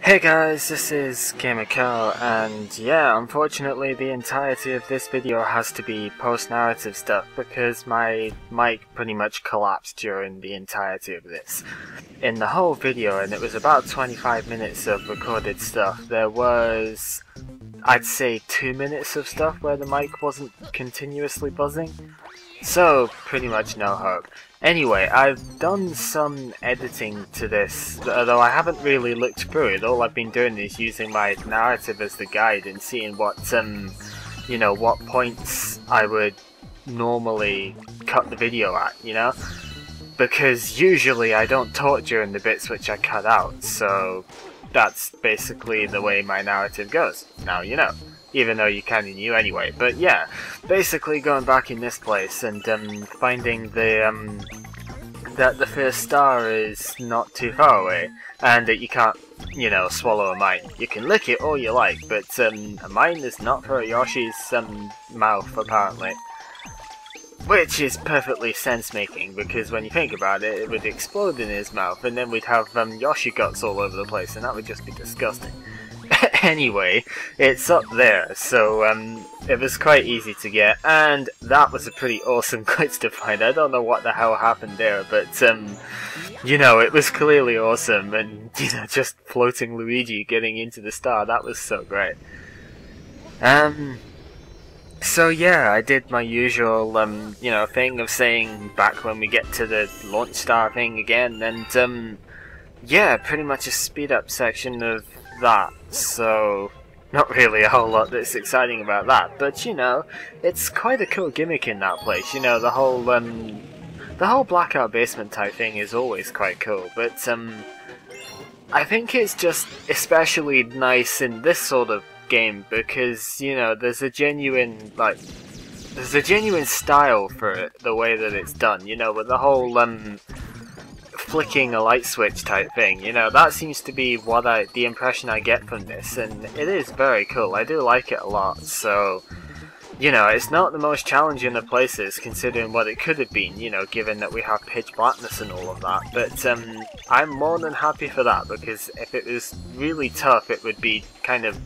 Hey guys, this is gamercal, and yeah, unfortunately the entirety of this video has to be post-narrative stuff because my mic pretty much collapsed during the entirety of this. In the whole video, and it was about 25 minutes of recorded stuff, there was, I'd say 2 minutes of stuff where the mic wasn't continuously buzzing. So, pretty much no hope. Anyway, I've done some editing to this, although I haven't really looked through it. All I've been doing is using my narrative as the guide and seeing what, what points I would normally cut the video at, Because usually I don't talk during the bits which I cut out, so that's basically the way my narrative goes. Now you know. Even though you kinda knew anyway. But yeah, basically going back in this place and finding that the first star is not too far away, and that you can't, swallow a mine. You can lick it all you like, but a mine is not for Yoshi's mouth, apparently. Which is perfectly sense-making, because when you think about it, it would explode in his mouth, and then we'd have Yoshi guts all over the place, and that would just be disgusting. Anyway, it's up there, so it was quite easy to get, and that was a pretty awesome glitch to find. I don't know what the hell happened there, but it was clearly awesome, and just floating Luigi getting into the star, that was so great. So yeah, I did my usual thing of saying back when we get to the launch star thing again, and yeah, pretty much a speed up section of that, so not really a whole lot that's exciting about that, but it's quite a cool gimmick in that place. The whole blackout basement type thing is always quite cool, but I think it's just especially nice in this sort of game because there's a genuine style for it, the way that it's done, with the whole flicking a light switch type thing, that seems to be what the impression I get from this, and it is very cool. I do like it a lot, so it's not the most challenging of places considering what it could have been, given that we have pitch blackness and all of that, but I'm more than happy for that, because if it was really tough it would be kind of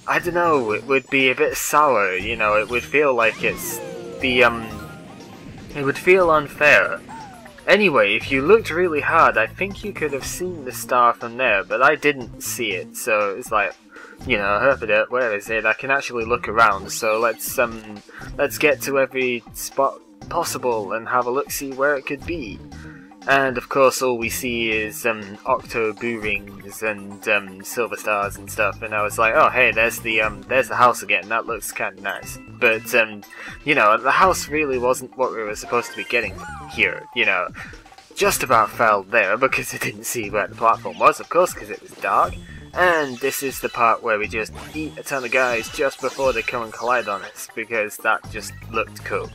I don't know, it would be a bit sour, it would feel like it's it would feel unfair. Anyway, if you looked really hard, I think you could have seen the star from there, but I didn't see it, so it's like, where is it? I can actually look around, so let's get to every spot possible and have a look-see where it could be. And of course all we see is octo boo rings and silver stars and stuff, and I was like, oh hey, there's the house again, that looks kinda nice. But the house really wasn't what we were supposed to be getting here, just about fell there because I didn't see where the platform was, of course, because it was dark. And this is the part where we just eat a ton of guys just before they come and collide on us, because that just looked cool.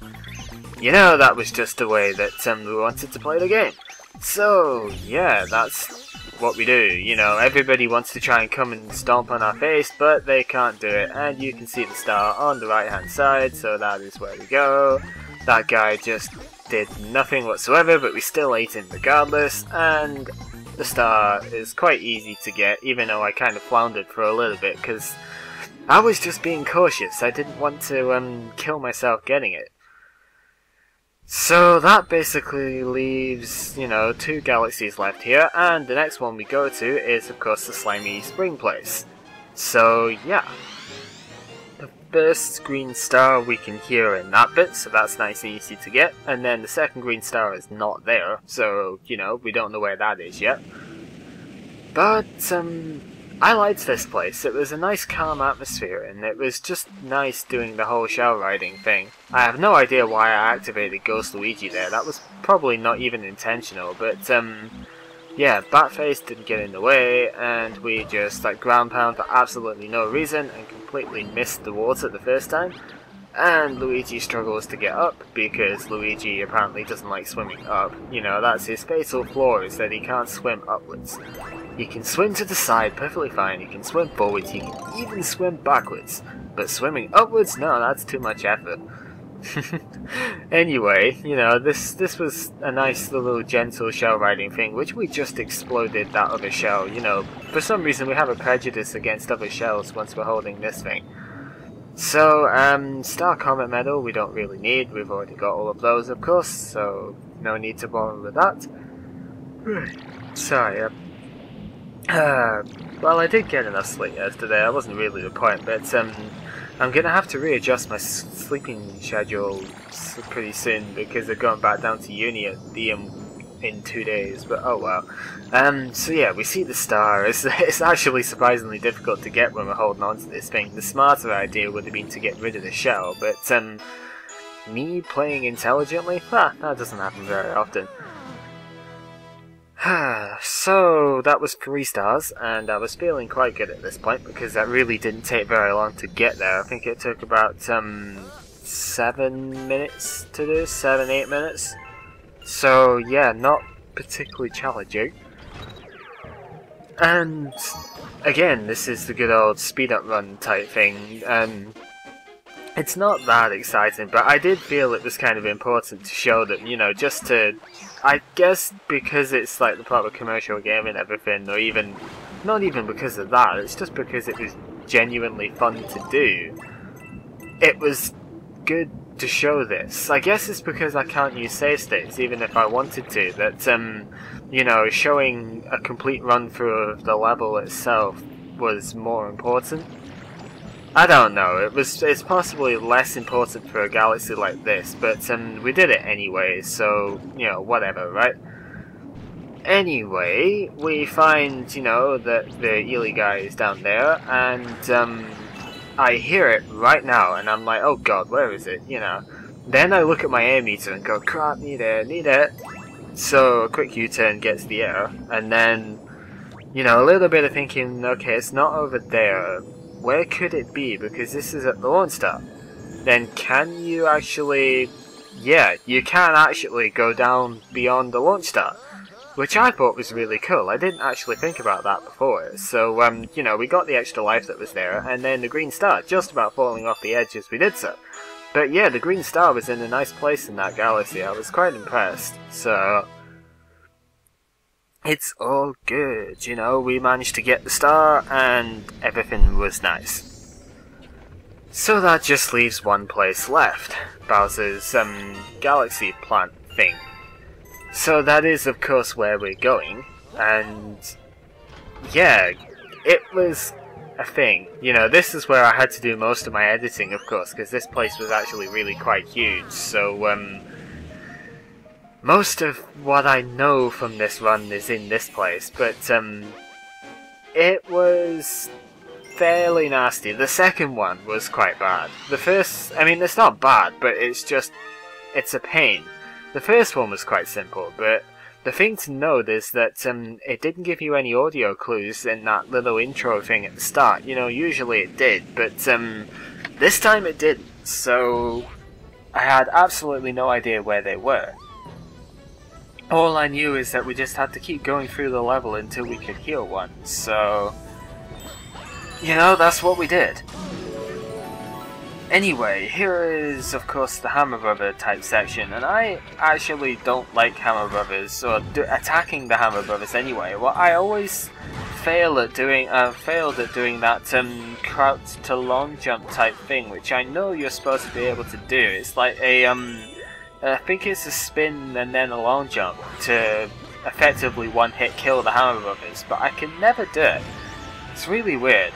That was just the way that we wanted to play the game. So, yeah, that's what we do. Everybody wants to try and come and stomp on our face, but they can't do it. And you can see the star on the right-hand side, so that is where we go. That guy just did nothing whatsoever, but we still ate him regardless, and the star is quite easy to get, even though I kind of floundered for a little bit, because I was just being cautious. I didn't want to kill myself getting it. So that basically leaves, 2 galaxies left here, and the next one we go to is of course the Slimy Spring place. So yeah, the first green star we can hear in that bit, so that's nice and easy to get, and then the second green star is not there, so we don't know where that is yet. But I liked this place. It was a nice calm atmosphere, and it was just nice doing the whole shell riding thing. I have no idea why I activated Ghost Luigi there. That was probably not even intentional, but yeah, Batface didn't get in the way, and we just ground pound for absolutely no reason and completely missed the water the first time. And Luigi struggles to get up, because Luigi apparently doesn't like swimming up. That's his fatal flaw, is that he can't swim upwards. He can swim to the side perfectly fine, he can swim forwards, he can even swim backwards. But swimming upwards? No, that's too much effort. Anyway, you know, this was a nice little gentle shell riding thing, which we just exploded that other shell. You know, for some reason we have a prejudice against other shells once we're holding this thing. So, Star Comet Medal we don't really need, we've already got all of those of course, so no need to bother with that. Sorry, well I did get enough sleep yesterday, that wasn't really the point, but I'm gonna have to readjust my sleeping schedule pretty soon because they're going back down to uni at the in 2 days, but oh well. So yeah, we see the star. It's actually surprisingly difficult to get when we're holding on to this thing. The smarter idea would have been to get rid of the shell, but me playing intelligently? That doesn't happen very often. So that was 3 stars, and I was feeling quite good at this point because that really didn't take very long to get there. I think it took about 7 minutes to do, 7-8 minutes. So yeah, not particularly challenging. And again, this is the good old speed up run type thing. It's not that exciting, but I did feel it was kind of important to show them, you know, just to, I guess because it's like the proper commercial game and everything, or even, not even because of that, it's just because it was genuinely fun to do. It was good to show this. I guess it's because I can't use save states even if I wanted to, that you know, showing a complete run through of the level itself was more important. I don't know, it's possibly less important for a galaxy like this, but we did it anyway, so, you know, whatever, right? Anyway, we find, you know, that the Ely guy is down there, and I hear it right now, and I'm like, oh god, where is it, you know. Then I look at my air meter and go, crap, need it. So a quick U-turn gets the air, and then, you know, a little bit of thinking, okay, it's not over there. Where could it be? Because this is at the launch start. Then can you actually... Yeah, you can actually go down beyond the launch start. Which I thought was really cool. I didn't actually think about that before. So, you know, we got the extra life that was there, and then the green star just about falling off the edge as we did so. But yeah, the green star was in a nice place in that galaxy. I was quite impressed. So, it's all good, you know, we managed to get the star, and everything was nice. So that just leaves one place left. Bowser's, galaxy plant thing. So that is of course where we're going, and yeah, it was a thing. You know, this is where I had to do most of my editing of course, because this place was actually really quite huge, so most of what I know from this run is in this place, but it was fairly nasty. The second one was quite bad. The first, I mean, it's not bad, but it's a pain. The first one was quite simple, but the thing to note is that it didn't give you any audio clues in that little intro thing at the start. You know, usually it did, but this time it didn't, so I had absolutely no idea where they were. All I knew is that we just had to keep going through the level until we could heal one, so... You know, that's what we did. Anyway, here is, of course, the Hammer Brother type section, and I actually don't like Hammer Brothers, or attacking the Hammer Brothers anyway. Well, I always failed at doing that crouch to long jump type thing, which I know you're supposed to be able to do. It's like a, I think it's a spin and then a long jump to effectively one-hit kill the Hammer Brothers, but I can never do it. It's really weird.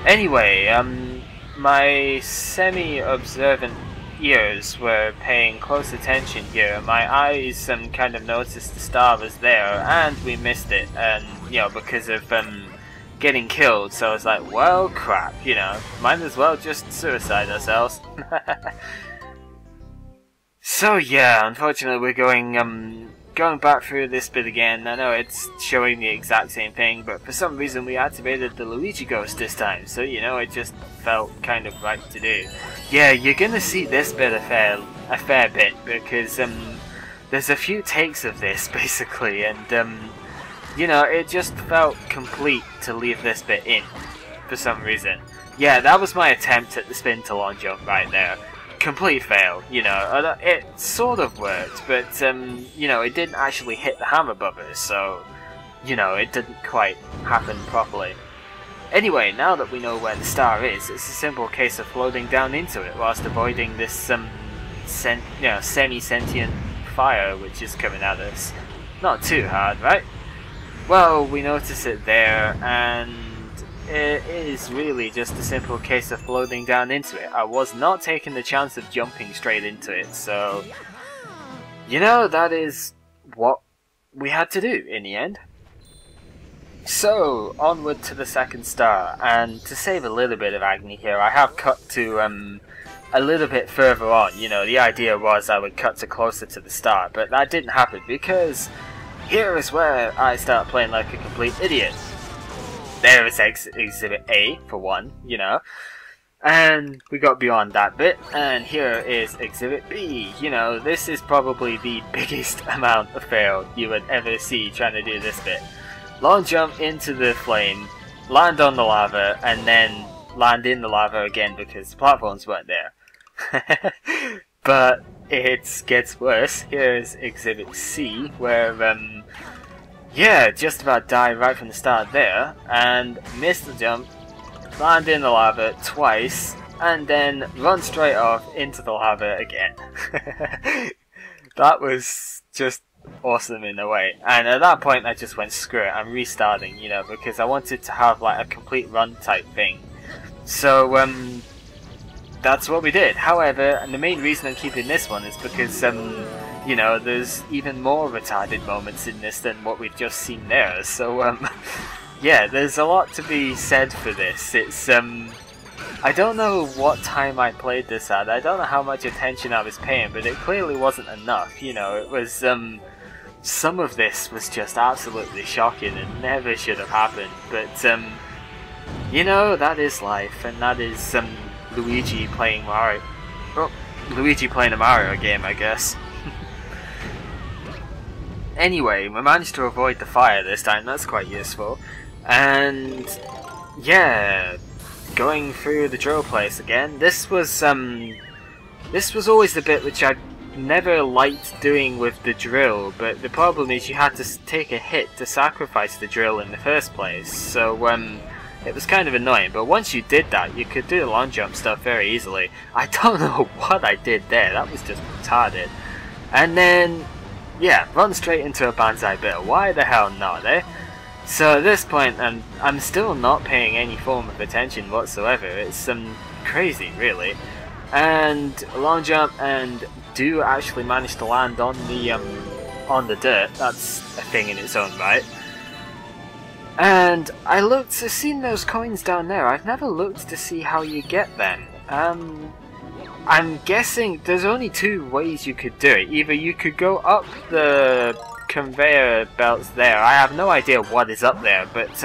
Anyway, my semi-observant ears were paying close attention here. My eyes kind of noticed the star was there, and we missed it, and, you know, because of getting killed, so I was like, well, crap, you know, might as well just suicide ourselves. So yeah, unfortunately we're going back through this bit again. I know it's showing the exact same thing, but for some reason we activated the Luigi Ghost this time, so you know, it just felt kind of right to do. Yeah, you're gonna see this bit a fair bit, because there's a few takes of this basically, and you know, it just felt complete to leave this bit in for some reason. Yeah, that was my attempt at the spin to long jump right there. complete fail, you know. It sort of worked, but, you know, it didn't actually hit the hammer bubbles, so, you know, it didn't quite happen properly. Anyway, now that we know where the star is, it's a simple case of floating down into it whilst avoiding this, semi-sentient fire which is coming at us. Not too hard, right? Well, we notice it there, and it is really just a simple case of floating down into it. I was not taking the chance of jumping straight into it, so, you know, that is what we had to do in the end. So, onward to the second star, and to save a little bit of agony here, I have cut to a little bit further on. You know, the idea was I would cut to closer to the star, but that didn't happen because here is where I start playing like a complete idiot. There is Exhibit A, for one, you know. And we got beyond that bit, and here is Exhibit B. You know, this is probably the biggest amount of fail you would ever see trying to do this bit. Long jump into the flame, land on the lava, and then land in the lava again because the platforms weren't there. But it gets worse. Here's Exhibit C, where, yeah, just about died right from the start there, and missed the jump, land in the lava twice, and then run straight off into the lava again. That was just awesome in a way, and at that point I just went screw it, I'm restarting, you know, because I wanted to have like a complete run type thing. So, that's what we did. However, and the main reason I'm keeping this one is because, you know, there's even more retarded moments in this than what we've just seen there. So, yeah, there's a lot to be said for this. It's, I don't know what time I played this at. I don't know how much attention I was paying, but it clearly wasn't enough. You know, it was, some of this was just absolutely shocking and never should have happened. But, you know, that is life, and that is, Luigi playing Mario. Well, Luigi playing a Mario game, I guess. Anyway, we managed to avoid the fire this time, that's quite useful. And, yeah, going through the drill place again. This was always the bit which I never liked doing with the drill, but the problem is you had to take a hit to sacrifice the drill in the first place, so, it was kind of annoying, but once you did that, you could do the long jump stuff very easily. I don't know what I did there, that was just retarded. And then, yeah, run straight into a banzai bit. Why the hell not, eh? So at this point, I'm still not paying any form of attention whatsoever. It's crazy, really. And long jump, and do actually manage to land on the dirt. That's a thing in its own right. And I looked to see those coins down there. I've never looked to see how you get them. I'm guessing there's only two ways you could do it. Either you could go up the conveyor belts there. I have no idea what is up there, but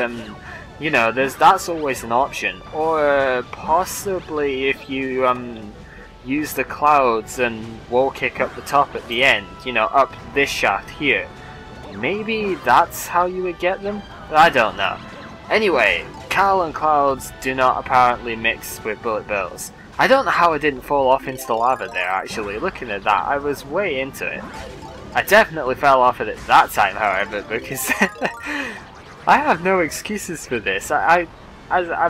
you know, that's always an option. Or possibly if you use the clouds and wall kick up the top at the end, you know, up this shaft here. Maybe that's how you would get them? I don't know. Anyway, Cal and Clouds do not apparently mix with bullet bills. I don't know how I didn't fall off into the lava there, actually. Looking at that, I was way into it. I definitely fell off of it that time, however, because I have no excuses for this. I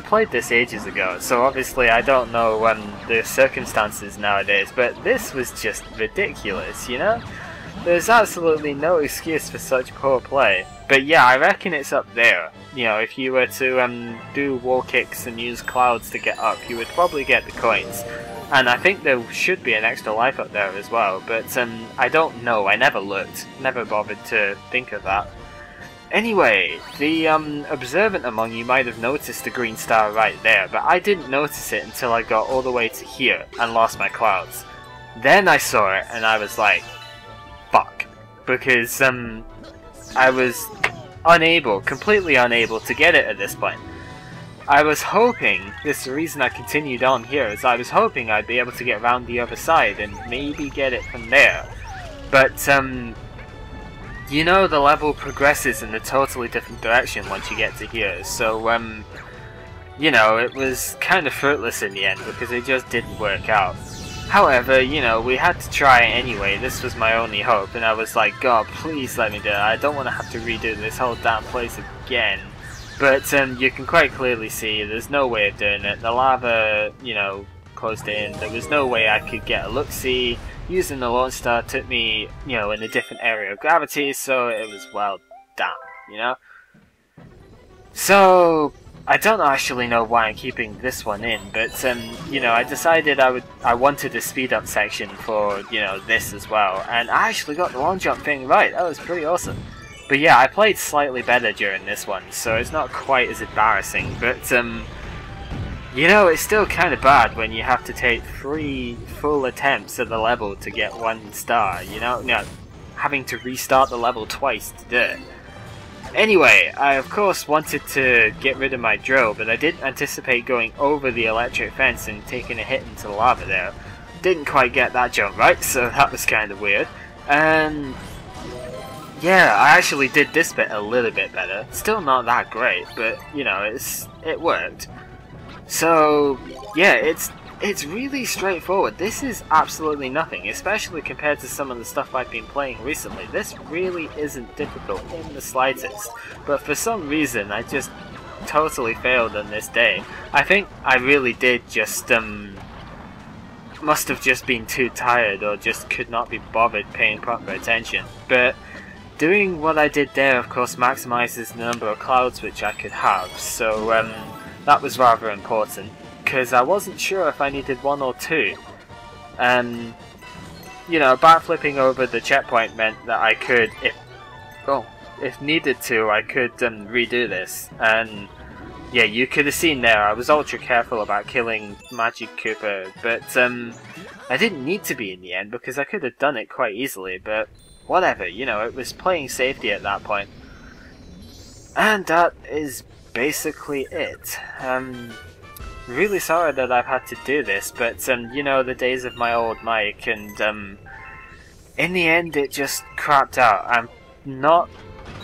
played this ages ago, so obviously I don't know the circumstances nowadays, but this was just ridiculous, you know? There's absolutely no excuse for such poor play. But yeah, I reckon it's up there. You know, if you were to do wall kicks and use clouds to get up, you would probably get the coins. And I think there should be an extra life up there as well, but I don't know, I never looked. Never bothered to think of that. Anyway, the observant among you might have noticed the green star right there, but I didn't notice it until I got all the way to here and lost my clouds. Then I saw it and I was like, fuck. Because I was completely unable to get it at this point. I was hoping, this is the reason I continued on here, is I was hoping I'd be able to get around the other side and maybe get it from there. But, you know, the level progresses in a totally different direction once you get to here, so, you know, it was kind of fruitless in the end because it just didn't work out. However, you know, we had to try it anyway. This was my only hope, and I was like, God, please let me do it. I don't want to have to redo this whole damn place again. But you can quite clearly see there's no way of doing it. The lava, you know, closed in. There was no way I could get a look-see. Using the Lone Star took me, you know, in a different area of gravity, so it was, well, damn, you know? So, I don't actually know why I'm keeping this one in, but, you know, I decided I wanted a speed-up section for, you know, this as well, and I actually got the long jump thing right. That was pretty awesome. But yeah, I played slightly better during this one, so it's not quite as embarrassing, but, you know, it's still kind of bad when you have to take 3 full attempts at the level to get 1 star, you know? No, having to restart the level twice to do it. Anyway, I of course wanted to get rid of my drill, but I didn't anticipate going over the electric fence and taking a hit into the lava there. Didn't quite get that jump right, so that was kind of weird. And yeah, I actually did this bit a little bit better. Still not that great, but you know, it worked. So yeah, it's really straightforward. This is absolutely nothing, especially compared to some of the stuff I've been playing recently. This really isn't difficult in the slightest, but for some reason I just totally failed on this day. I think I really did just must have just been too tired or just could not be bothered paying proper attention. But doing what I did there of course maximizes the number of clouds which I could have, so that was rather important, because I wasn't sure if I needed 1 or 2. You know, backflipping over the checkpoint meant that I could, if needed to, I could redo this. And yeah, you could have seen there, I was ultra careful about killing Magic Cooper, but I didn't need to be in the end, because I could have done it quite easily, but whatever, you know, it was playing safety at that point. And that is basically it. Really sorry that I've had to do this, but you know, the days of my old mic, and in the end it just crapped out.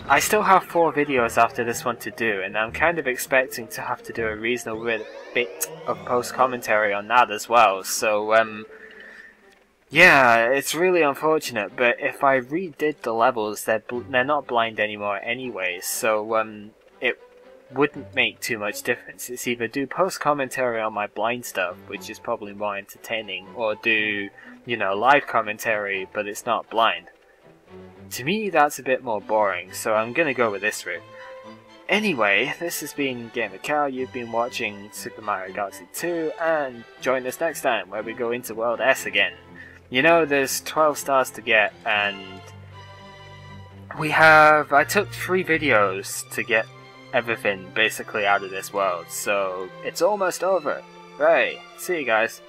I still have 4 videos after this one to do, and I'm kind of expecting to have to do a reasonable bit of post-commentary on that as well, so yeah, it's really unfortunate, but if I redid the levels, they're not blind anymore anyway, so it wouldn't make too much difference. It's either do post-commentary on my blind stuff, which is probably more entertaining, or do, you know, live commentary, but it's not blind. To me, that's a bit more boring, so I'm gonna go with this route. Anyway, this has been gamercal, you've been watching Super Mario Galaxy 2, and join us next time where we go into World S again. You know, there's 12 stars to get, and I took 3 videos to get everything basically out of this world, so it's almost over. Right, see you guys.